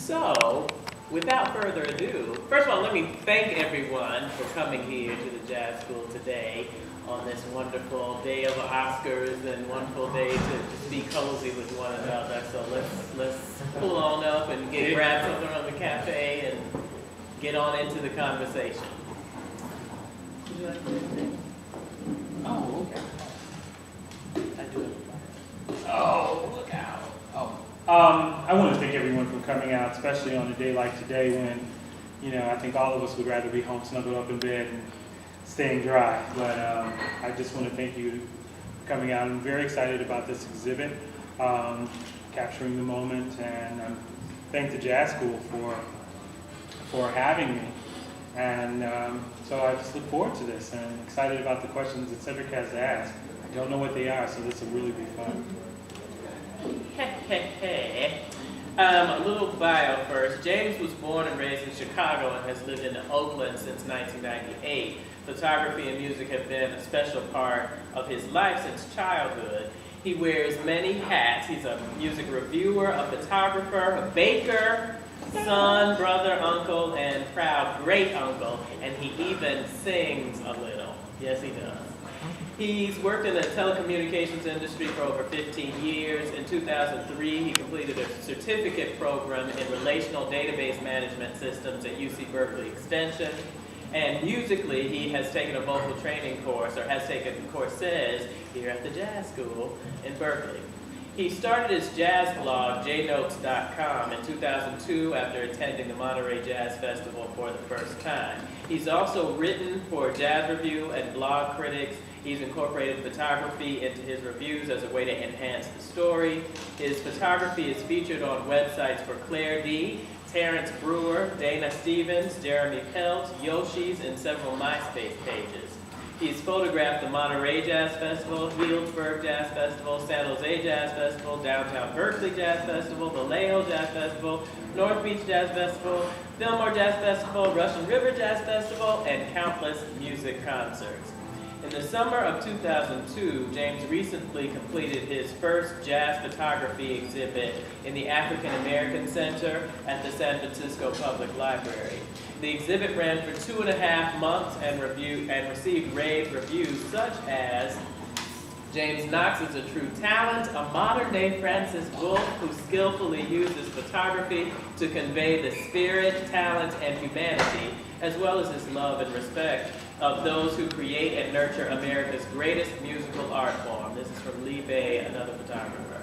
So, without further ado, first of all, let me thank everyone for coming here to the Jazz School today on this wonderful day of Oscars and wonderful day to just be cozy with one another. So let's pull on up and grab something from the cafe and get on into the conversation. Would you like to do anything? Oh, okay. I do it. Oh, look out. Oh. I want to thank everyone for coming out, especially on a day like today when, I think all of us would rather be home snuggled up in bed and staying dry. But I just want to thank you for coming out. I'm very excited about this exhibit, capturing the moment, and thank the Jazz School for having me. And so I just look forward to this and excited about the questions that Cedric has to ask. I don't know what they are, so this will really be fun. A little bio first. James was born and raised in Chicago and has lived in Oakland since 1998. Photography and music have been a special part of his life since childhood. He wears many hats. He's a music reviewer, a photographer, a baker, son, brother, uncle, and proud great uncle, and he even sings a little. Yes, he does. He's worked in the telecommunications industry for over 15 years. In 2003, he completed a certificate program in relational database management systems at UC Berkeley Extension. And musically, he has taken a vocal training course, or has taken courses here at the Jazz School in Berkeley. He started his jazz blog, jnotes.com, in 2002 after attending the Monterey Jazz Festival for the first time. He's also written for Jazz Review and Blog Critics. He's incorporated photography into his reviews as a way to enhance the story. His photography is featured on websites for Claire D., Terrence Brewer, Dana Stevens, Jeremy Pelt, Yoshi's, and several MySpace pages. He's photographed the Monterey Jazz Festival, Healdsburg Jazz Festival, San Jose Jazz Festival, Downtown Berkeley Jazz Festival, Vallejo Jazz Festival, North Beach Jazz Festival, Fillmore Jazz Festival, Russian River Jazz Festival, and countless music concerts. In the summer of 2002, James recently completed his first jazz photography exhibit in the African American Center at the San Francisco Public Library. The exhibit ran for 2.5 months and received rave reviews such as, James Knox is a true talent, a modern-day Francis Wolff who skillfully uses photography to convey the spirit, talent, and humanity, as well as his love and respect of those who create and nurture America's greatest musical art form. This is from Lee Bay, another photographer.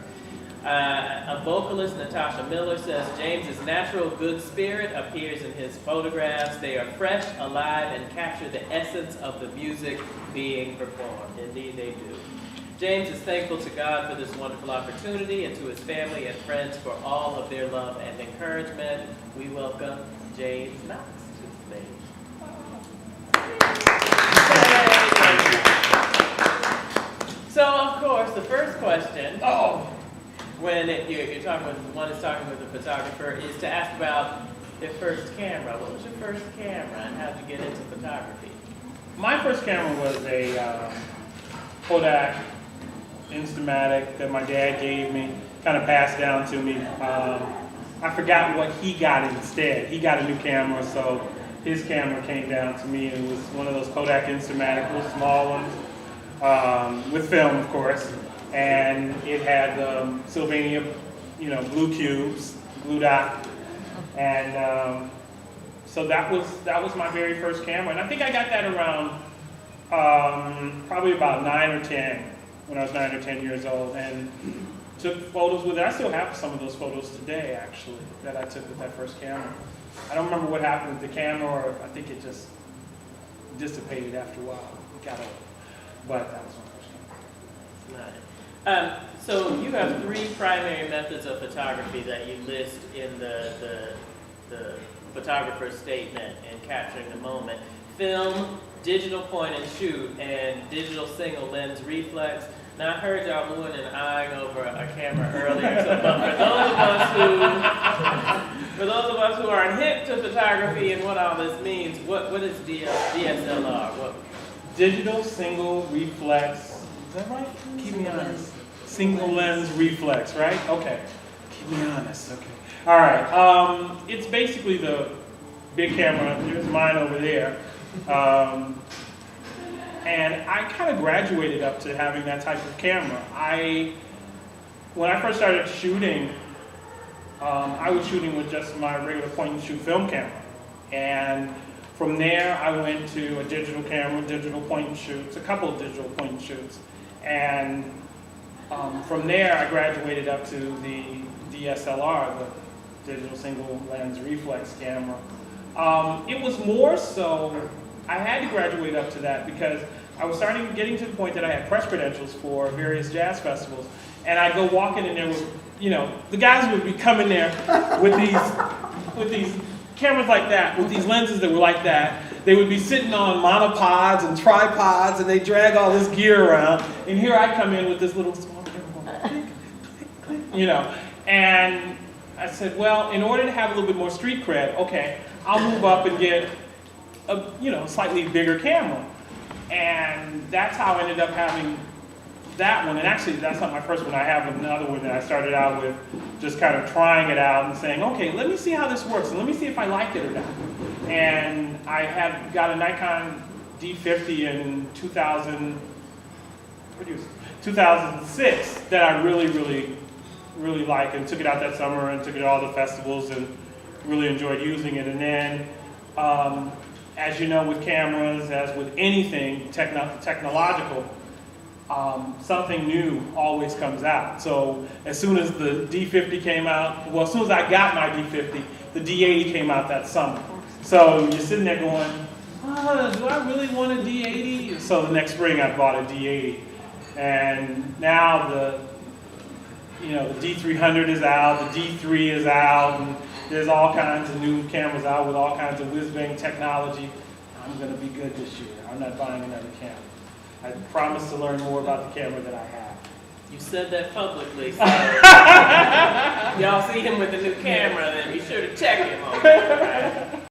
A vocalist, Natasha Miller, says James's natural good spirit appears in his photographs. They are fresh, alive, and capture the essence of the music being performed. Indeed, they do. James is thankful to God for this wonderful opportunity and to his family and friends for all of their love and encouragement. We welcome James Knox to the stage. So, of course, the first question, when you're talking with one is talking with a photographer, is to ask about their first camera. What was your first camera, and how did you get into photography? My first camera was a Kodak Instamatic that my dad gave me, kind of passed down to me. I forgot what he got instead. He got a new camera, so his camera came down to me, and it was one of those Kodak Instamatic, little small ones, with film, of course. And it had Sylvania, blue cubes, blue dot, and so that was my very first camera. And I think I got that around probably about 9 or 10, when I was 9 or 10 years old, and took photos with it. I still have some of those photos today, actually, that I took with that first camera. I don't remember what happened with the camera, or I think it just dissipated after a while. Got old. But that was my first camera. So you have 3 primary methods of photography that you list in the photographer's statement in capturing the moment: film, digital point and shoot, and digital single lens reflex. Now I heard y'all mooing and eyeing over a camera earlier, but for those of us who aren't hip to photography and what all this means, what is DSLR? What? Digital single reflex. Is that right? Keep me honest. Single lens reflex, right? Okay. Keep me honest. Okay. All right. It's basically the big camera. There's mine over there. And I kind of graduated up to having that type of camera. When I first started shooting, I was shooting with just my regular point-and-shoot film camera. And from there, I went to a digital camera, digital point-and-shoots, a couple of digital point-and-shoots. And from there, I graduated up to the DSLR, the digital single lens reflex camera. It was more so, I had to graduate up to that because I was getting to the point that I had press credentials for various jazz festivals. And I'd go walking in there with, the guys would be coming there with these cameras like that, with these lenses that were like that. They would be sitting on monopods and tripods, and they drag all this gear around. And here I come in with this little small camera, click, click, click, And I said, well, in order to have a little bit more street cred, okay, I'll move up and get a, slightly bigger camera. And that's how I ended up having that one. And actually, that's not my first one. I have another one that I started out with, just kind of trying it out and saying, okay, let me see how this works, and let me see if I like it or not. And I had got a Nikon D50 in 2006 that I really, really, really liked, and took it out that summer and took it to all the festivals and really enjoyed using it. And then, as you know, with cameras, as with anything technological, something new always comes out. So as soon as the D50 came out, well, as soon as I got my D50, the D80 came out that summer. So you're sitting there going, do I really want a D80? So the next spring I bought a D80. And now the D300 is out, the D3 is out, and there's all kinds of new cameras out with all kinds of whiz-bang technology. I'm going to be good this year. I'm not buying another camera. I promise to learn more about the camera that I have. You said that publicly, so y'all see him with the new camera, then be sure to check him on it. Right?